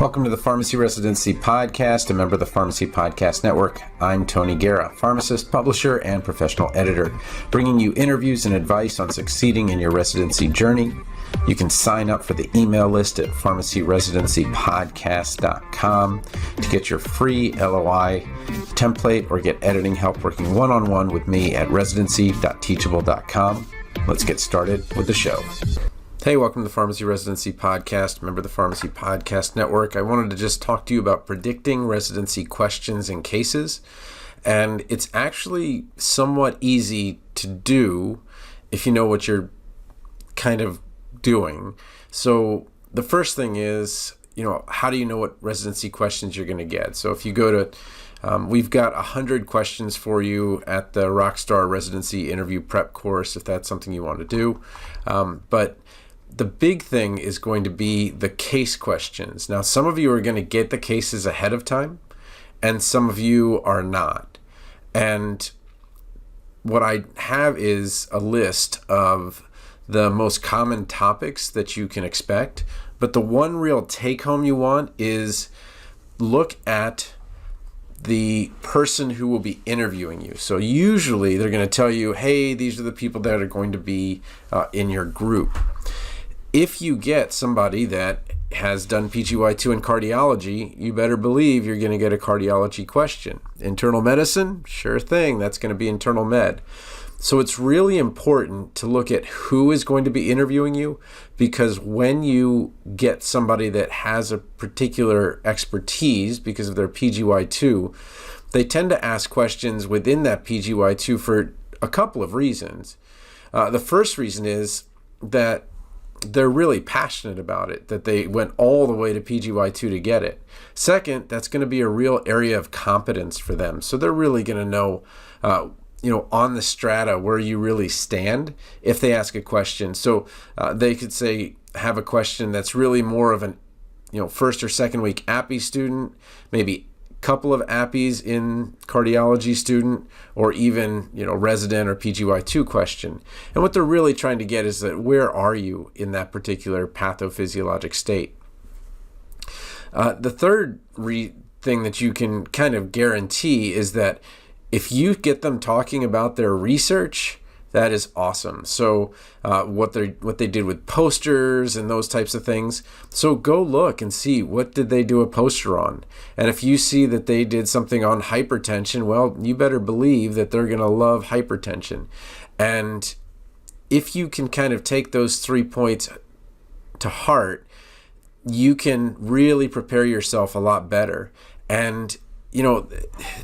Welcome to the Pharmacy Residency Podcast, a member of the Pharmacy Podcast Network. I'm Tony Guerra, pharmacist, publisher, and professional editor, bringing you interviews and advice on succeeding in your residency journey. You can sign up for the email list at pharmacyresidencypodcast.com to get your free LOI template or get editing help working one-on-one with me at residency.teachable.com. Let's get started with the show. Hey, welcome to the Pharmacy Residency Podcast, member of the Pharmacy Podcast Network. I wanted to just talk to you about predicting residency questions and cases. And it's actually somewhat easy to do if you know what you're kind of doing. So the first thing is, how do you know what residency questions you're going to get? So if you go to, we've got 100 questions for you at the Rockstar Residency Interview Prep course, if that's something you want to do. But the big thing is going to be the case questions. Now, some of you are going to get the cases ahead of time, and some of you are not. And what I have is a list of the most common topics that you can expect. But the one real take-home you want is look at the person who will be interviewing you. So usually they're going to tell you, hey, these are the people that are going to be in your group. If you get somebody that has done PGY2 in cardiology, you better believe you're going to get a cardiology question. Internal medicine? Sure thing. That's going to be internal med. So it's really important to look at who is going to be interviewing you, because when you get somebody that has a particular expertise because of their PGY2, they tend to ask questions within that PGY2 for a couple of reasons. The first reason is that they're really passionate about it, that they went all the way to PGY2 to get it. Second, that's going to be a real area of competence for them. So they're really going to know, on the strata where you really stand if they ask a question. So they could say, have a question that's really more of an, first or second week API student, maybe couple of APIs in cardiology student, or even, resident or PGY2 question. And what they're really trying to get is that where are you in that particular pathophysiologic state? The third thing that you can kind of guarantee is that if you get them talking about their research, that is awesome. So what they did with posters and those types of things. So go look and see, what did they do a poster on? And if you see that they did something on hypertension, well, you better believe that they're going to love hypertension. And if you can kind of take those 3 points to heart, you can really prepare yourself a lot better. And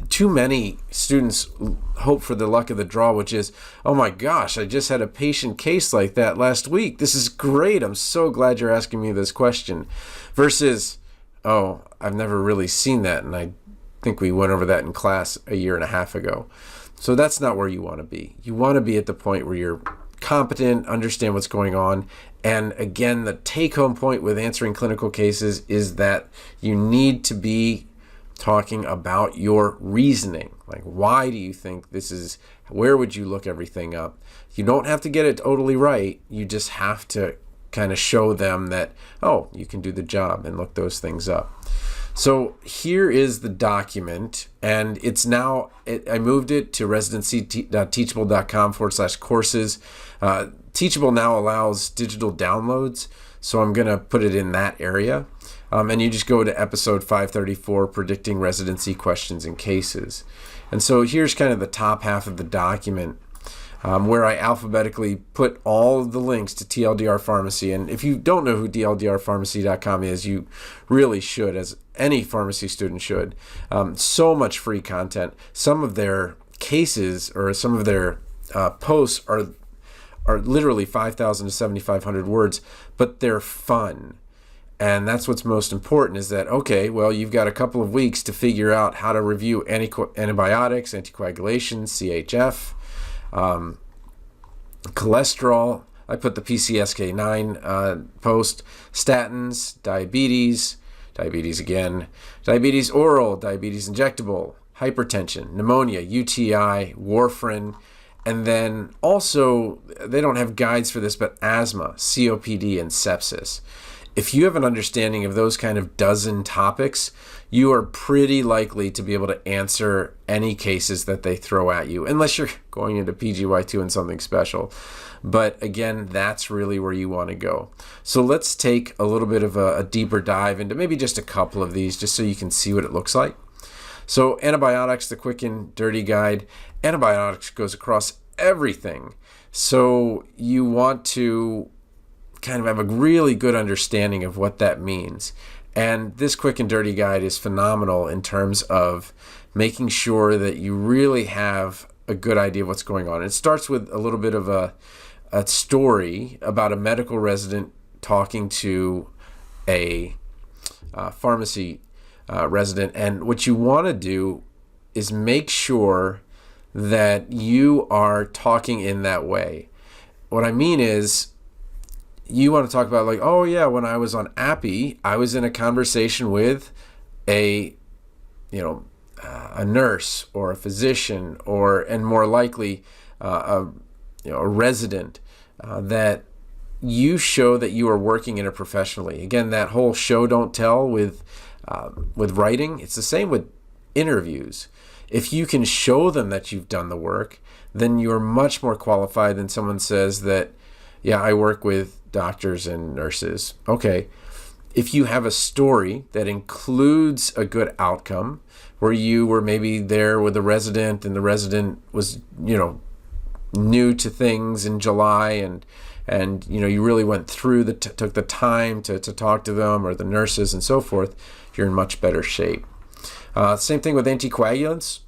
too many students hope for the luck of the draw, which is, oh my gosh, I just had a patient case like that last week. This is great. I'm so glad you're asking me this question. Versus, oh, I've never really seen that, and I think we went over that in class a year and a half ago. So that's not where you want to be. You want to be at the point where you're competent, understand what's going on. And again, the take-home point with answering clinical cases is that you need to be talking about your reasoning. Like, why do you think this is, where would you look everything up? You don't have to get it totally right. You just have to kind of show them that, oh, you can do the job, and look those things up. So here is the document, and it's now, I moved it to residency.teachable.com/courses. Teachable now allows digital downloads, so I'm going to put it in that area. And you just go to episode 534, Predicting Residency Questions and Cases. And so here's kind of the top half of the document, where I alphabetically put all of the links to TLDR Pharmacy. And if you don't know who TLDRpharmacy.com is, you really should, as any pharmacy student should. So much free content. Some of their cases or some of their posts are literally 5,000 to 7,500 words, but they're fun. And that's what's most important, is that, okay, well, you've got a couple of weeks to figure out how to review antibiotics, anticoagulation, CHF, cholesterol. I put the PCSK9 post, statins, diabetes again, diabetes oral, diabetes injectable, hypertension, pneumonia, UTI, warfarin, and then also, they don't have guides for this, but asthma, COPD, and sepsis. if you have an understanding of those kind of dozen topics, you are pretty likely to be able to answer any cases that they throw at you, unless you're going into PGY2 and something special. But again, that's really where you want to go. So let's take a little bit of a deeper dive into maybe just a couple of these, just so you can see what it looks like. So antibiotics, the quick and dirty guide. Antibiotics goes across everything. So you want to kind of have a really good understanding of what that means. And this quick and dirty guide is phenomenal in terms of making sure that you really have a good idea of what's going on. It starts with a little bit of a story about a medical resident talking to a pharmacy resident. And what you want to do is make sure that you are talking in that way. What I mean is, you want to talk about like, oh yeah, when I was on Appy, I was in a conversation with a nurse or a physician, and more likely a resident, that you show that you are working in it professionally. Again, that whole show don't tell with writing, it's the same with interviews. If you can show them that you've done the work, then you're much more qualified than someone says that, yeah, I work with doctors and nurses. Okay, if you have a story that includes a good outcome, where you were maybe there with a resident and the resident was, new to things in July, and you really went through took the time to talk to them or the nurses and so forth, you're in much better shape. Same thing with anticoagulants.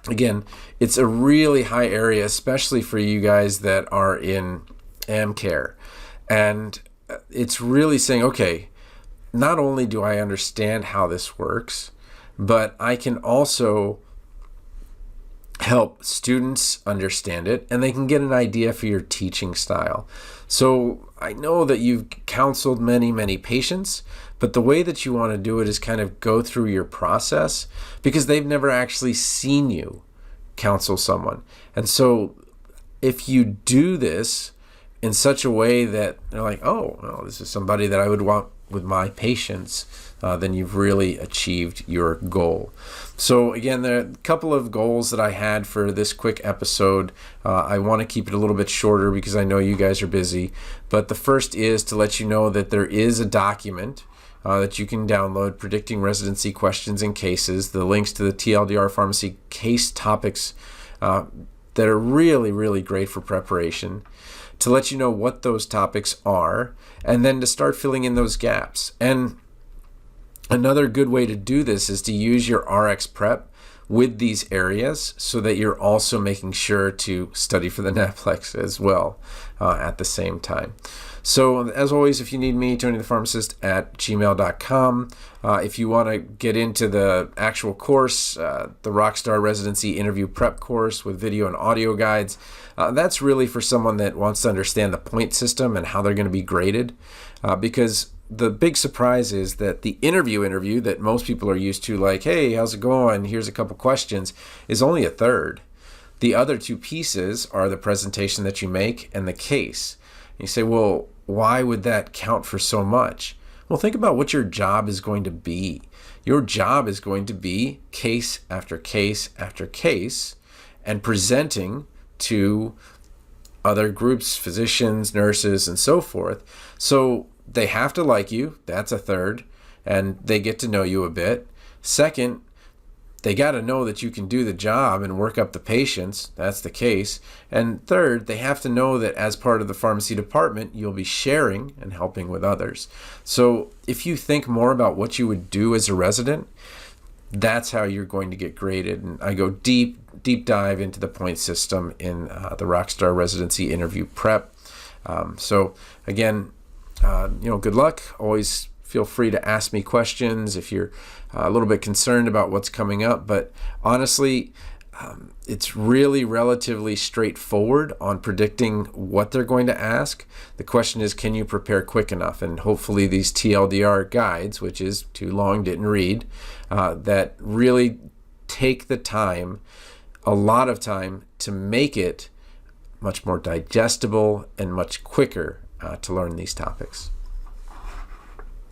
Again, it's a really high area, especially for you guys that are in AmCare. And it's really saying, okay, not only do I understand how this works, but I can also help students understand it, and they can get an idea for your teaching style. So I know that you've counseled many, many patients, but the way that you want to do it is kind of go through your process, because they've never actually seen you counsel someone. And so if you do this in such a way that they're like, oh, well, this is somebody that I would want with my patients, then you've really achieved your goal. So again, there are a couple of goals that I had for this quick episode. I want to keep it a little bit shorter because I know you guys are busy. But the first is to let you know that there is a document that you can download, predicting residency questions and cases. The links to the TLDR Pharmacy case topics that are really, really great for preparation, to let you know what those topics are, and then to start filling in those gaps. And another good way to do this is to use your RX prep with these areas, so that you're also making sure to study for the NAPLEX as well at the same time. So as always, if you need me, TonyThePharmacist@gmail.com. If you want to get into the actual course, the Rockstar Residency Interview Prep course with video and audio guides, that's really for someone that wants to understand the point system and how they're going to be graded, because the big surprise is that the interview that most people are used to, like, hey, how's it going? Here's a couple questions, is only a third. The other two pieces are the presentation that you make and the case. You say, well, why would that count for so much? Well, think about what your job is going to be. Your job is going to be case after case after case, and presenting to other groups, physicians, nurses, and so forth. So they have to like you. That's a third. And they get to know you a bit. Second, they got to know that you can do the job and work up the patients. That's the case. And third, they have to know that as part of the pharmacy department, you'll be sharing and helping with others. So if you think more about what you would do as a resident, that's how you're going to get graded. And I go deep dive into the point system in the Rockstar Residency Interview Prep. So again, good luck. Always feel free to ask me questions if you're a little bit concerned about what's coming up. But honestly, it's really relatively straightforward on predicting what they're going to ask. The question is, can you prepare quick enough? And hopefully these TLDR guides, which is too long, didn't read, that really take the time, a lot of time, to make it much more digestible and much quicker to learn these topics.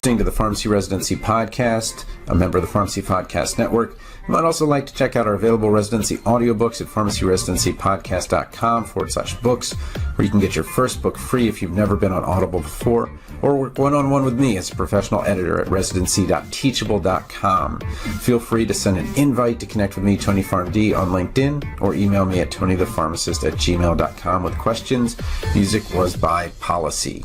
Listening to the Pharmacy Residency Podcast, a member of the Pharmacy Podcast Network. You might also like to check out our available residency audiobooks at pharmacyresidencypodcast.com/books, where you can get your first book free if you've never been on Audible before, or work one-on-one with me as a professional editor at residency.teachable.com. Feel free to send an invite to connect with me, Tony PharmD, on LinkedIn, or email me at tonythepharmacist@gmail.com with questions. Music was by Policy.